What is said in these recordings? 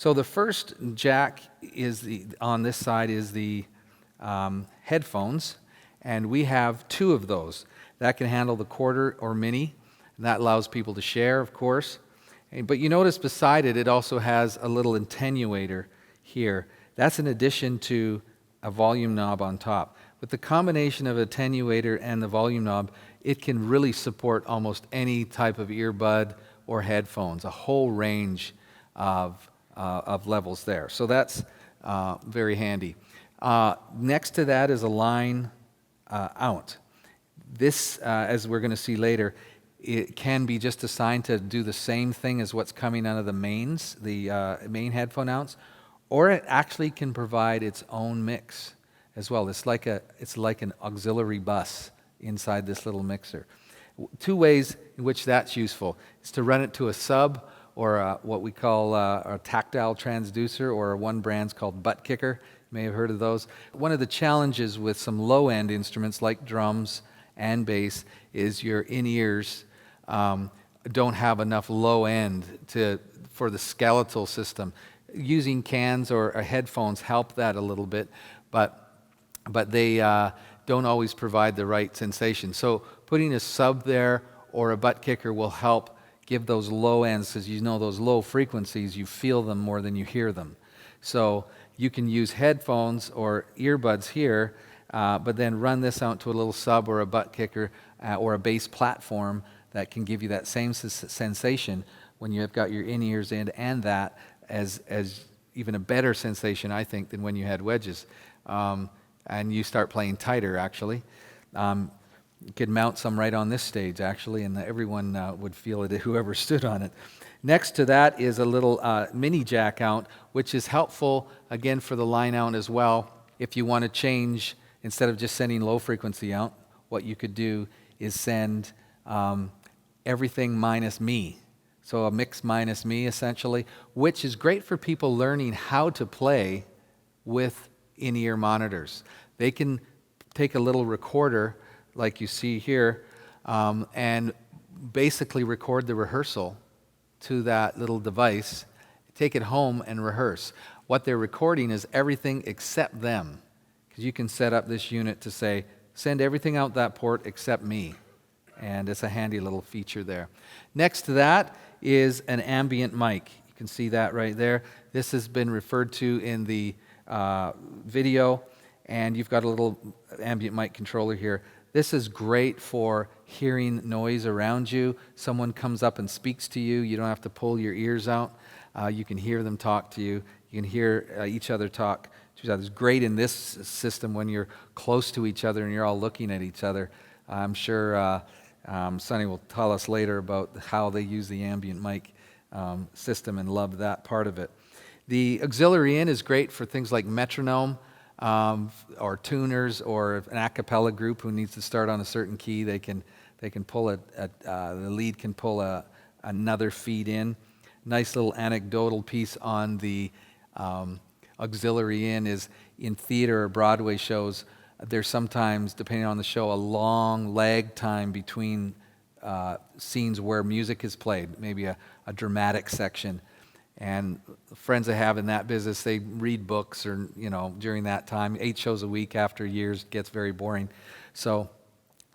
So the first jack on this side is the headphones, and we have two of those. That can handle the quarter or mini, and that allows people to share, of course. But you notice beside it, it also has a little attenuator here. That's in addition to a volume knob on top. With the combination of attenuator and the volume knob, it can really support almost any type of earbud or headphones, a whole range of levels there. So that's very handy. Next to that is a line out. This, as we're going to see later, it can be just assigned to do the same thing as what's coming out of the mains, the main headphone outs, or it actually can provide its own mix as well. It's like an auxiliary bus inside this little mixer. Two ways in which that's useful is to run it to a sub or what we call a tactile transducer, or one brand's called butt kicker. You may have heard of those. One of the challenges with some low-end instruments like drums and bass is your in-ears don't have enough low end for the skeletal system. Using cans or headphones help that a little bit, but they don't always provide the right sensation. So putting a sub there or a butt kicker will help give those low ends, because you know those low frequencies, you feel them more than you hear them. So you can use headphones or earbuds here, but then run this out to a little sub or a butt kicker or a bass platform that can give you that same sensation when you've got your in-ears in, and that as even a better sensation, I think, than when you had wedges. And you start playing tighter, actually. You could mount some right on this stage, actually, and everyone would feel it, whoever stood on it. Next to that is a little mini jack out, which is helpful, again, for the line out as well. If you want to change, instead of just sending low frequency out, what you could do is send everything minus me. So a mix minus me, essentially, which is great for people learning how to play with in-ear monitors. They can take a little recorder, like you see here, and basically record the rehearsal to that little device, take it home and rehearse. What they're recording is everything except them, because you can set up this unit to say, send everything out that port except me, and it's a handy little feature there. Next to that is an ambient mic. You can see that right there. This has been referred to in the video, and you've got a little ambient mic controller here. This is great for hearing noise around you. Someone comes up and speaks to you. You don't have to pull your ears out. You can hear them talk to you. You can hear each other talk to each other. It's great in this system when you're close to each other and you're all looking at each other. I'm sure Sonny will tell us later about how they use the ambient mic system and love that part of it. The auxiliary in is great for things like metronome, or tuners, or an a cappella group who needs to start on a certain key. They can pull the lead can pull another feed in. Nice little anecdotal piece on the auxiliary in is in theater or Broadway shows. There's sometimes, depending on the show, a long lag time between scenes where music is played, maybe a dramatic section. And friends I have in that business, they read books or, during that time. 8 shows a week after years gets very boring. So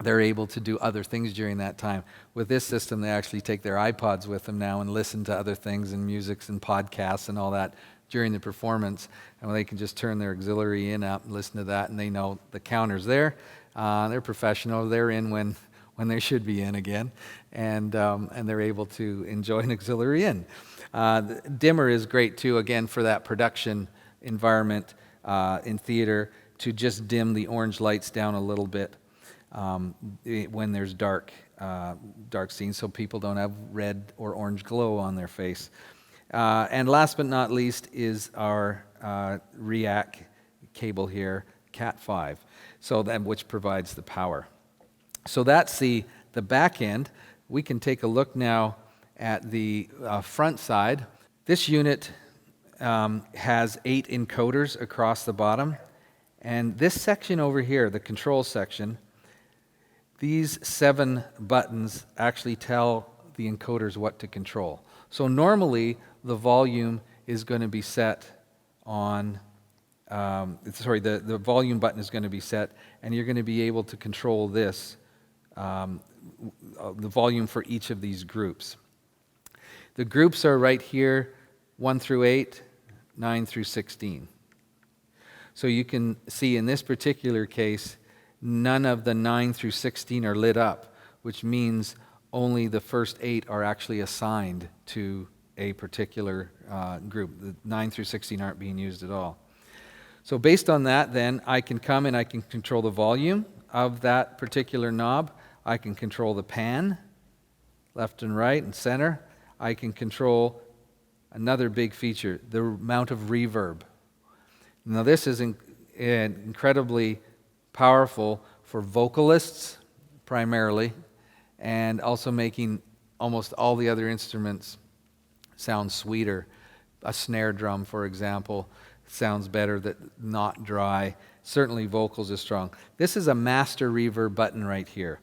they're able to do other things during that time. With this system, they actually take their iPods with them now and listen to other things and musics and podcasts and all that during the performance. And they can just turn their auxiliary in up and listen to that, and they know the counter's there. They're professional. They're in when they should be in again. And they're able to enjoy an auxiliary in. The dimmer is great too, again, for that production environment in theater, to just dim the orange lights down a little bit when there's dark scenes, so people don't have red or orange glow on their face. And last but not least is our REAC cable here, Cat5, which provides the power. So that's the back end. We can take a look now at the front side. This unit has 8 encoders across the bottom. And this section over here, the control section, these 7 buttons actually tell the encoders what to control. So normally the volume is going to be set on, the volume button is going to be set, and you're going to be able to control this, the volume for each of these groups. The groups are right here, 1 through 8, 9 through 16. So you can see in this particular case, none of the 9 through 16 are lit up, which means only the first 8 are actually assigned to a particular group. The 9 through 16 aren't being used at all. So based on that, then, I can come and I can control the volume of that particular knob. I can control the pan, left and right and center. I can control another big feature, the amount of reverb. Now this is incredibly powerful for vocalists primarily, and also making almost all the other instruments sound sweeter. A snare drum, for example, sounds better, that not dry. Certainly vocals is strong. This is a master reverb button right here.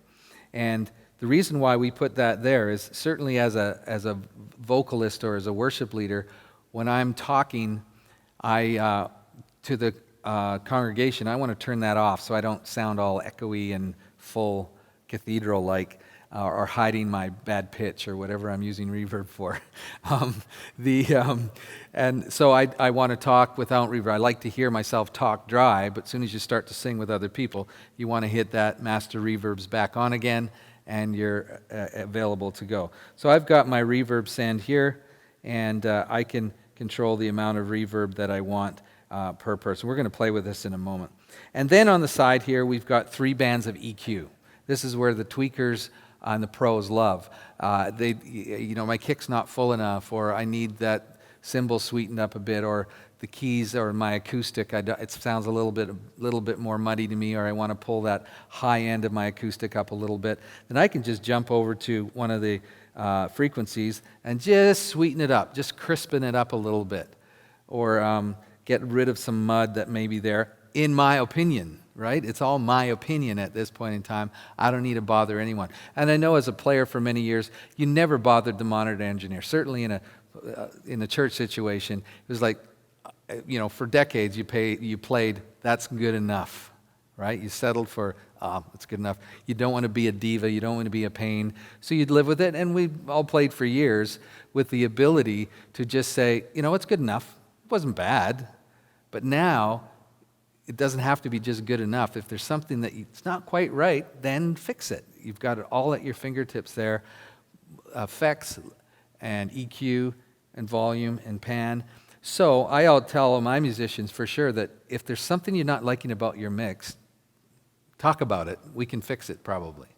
And the reason why we put that there is certainly as a vocalist or as a worship leader, when I'm talking to the congregation, I want to turn that off so I don't sound all echoey and full cathedral-like, or hiding my bad pitch or whatever I'm using reverb for. And so I want to talk without reverb. I like to hear myself talk dry, but as soon as you start to sing with other people, you want to hit that master reverbs back on again, and you're available to go. So I've got my reverb send here, and I can control the amount of reverb that I want per person. We're going to play with this in a moment. And then on the side here, we've got 3 bands of EQ. This is where the tweakers and the pros love. My kick's not full enough, or I need that cymbal sweetened up a bit, or the keys or my acoustic, it sounds a little bit more muddy to me, or I want to pull that high end of my acoustic up a little bit. Then I can just jump over to one of the frequencies and just sweeten it up, just crispen it up a little bit, or get rid of some mud that may be there, in my opinion. Right? It's all my opinion at this point in time. I don't need to bother anyone. And I know as a player for many years, you never bothered the monitor engineer. Certainly in a church situation, it was like, for decades you played, that's good enough. Right? You settled for, that's good enough. You don't want to be a diva. You don't want to be a pain. So you'd live with it. And we all played for years with the ability to just say, it's good enough. It wasn't bad. But now, it doesn't have to be just good enough. If there's something that it's not quite right, then fix it. You've got it all at your fingertips there. Effects and EQ and volume and pan. So I'll tell my musicians for sure that if there's something you're not liking about your mix, talk about it. We can fix it probably.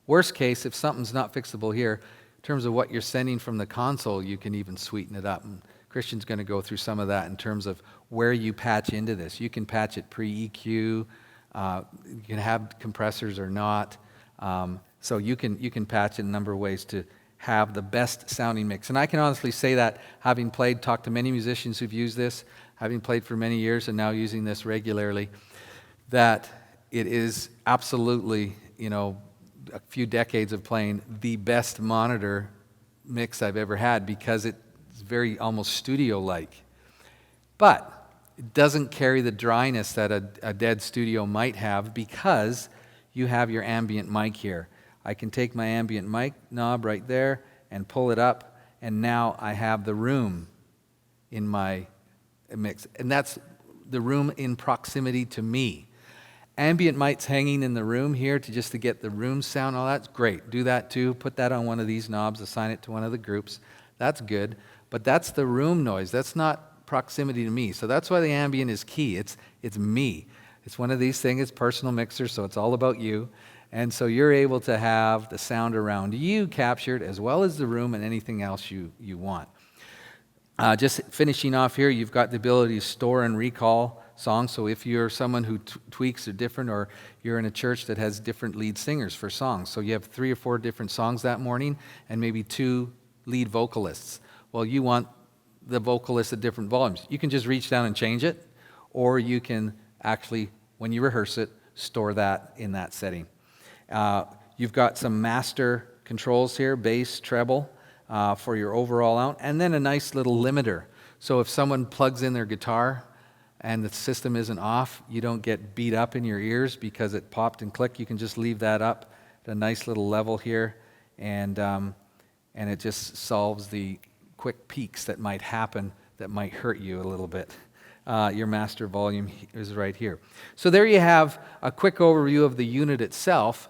Worst case, if something's not fixable here, in terms of what you're sending from the console, you can even sweeten it up. And Christian's going to go through some of that in terms of where you patch into this. You can patch it pre-EQ. You can have compressors or not. So you can patch it in a number of ways to have the best sounding mix. And I can honestly say that, having talked to many musicians who've used this, having played for many years and now using this regularly, that it is absolutely, a few decades of playing, the best monitor mix I've ever had, because it's very almost studio-like. But it doesn't carry the dryness that a dead studio might have, because you have your ambient mic here. I can take my ambient mic knob right there and pull it up, and now I have the room in my mix. And that's the room in proximity to me. Ambient mics hanging in the room here to get the room sound, all that's great. Do that too. Put that on one of these knobs, assign it to one of the groups. That's good. But that's the room noise. That's not proximity to me. So that's why the ambient is key. It's me. It's one of these things. It's personal mixer, so it's all about you. And so you're able to have the sound around you captured, as well as the room and anything else you want. Just finishing off here, you've got the ability to store and recall songs. So if you're someone who tweaks are different, or you're in a church that has different lead singers for songs, so you have 3 or 4 different songs that morning and maybe 2 lead vocalists. Well, you want the vocalists at different volumes. You can just reach down and change it, or you can actually, when you rehearse it, store that in that setting. You've got some master controls here, bass, treble. for your overall out, and then a nice little limiter. So if someone plugs in their guitar and the system isn't off, you don't get beat up in your ears because it popped and clicked. You can just leave that up at a nice little level here, and it just solves the quick peaks that might happen that might hurt you a little bit. Your master volume is right here. So there you have a quick overview of the unit itself.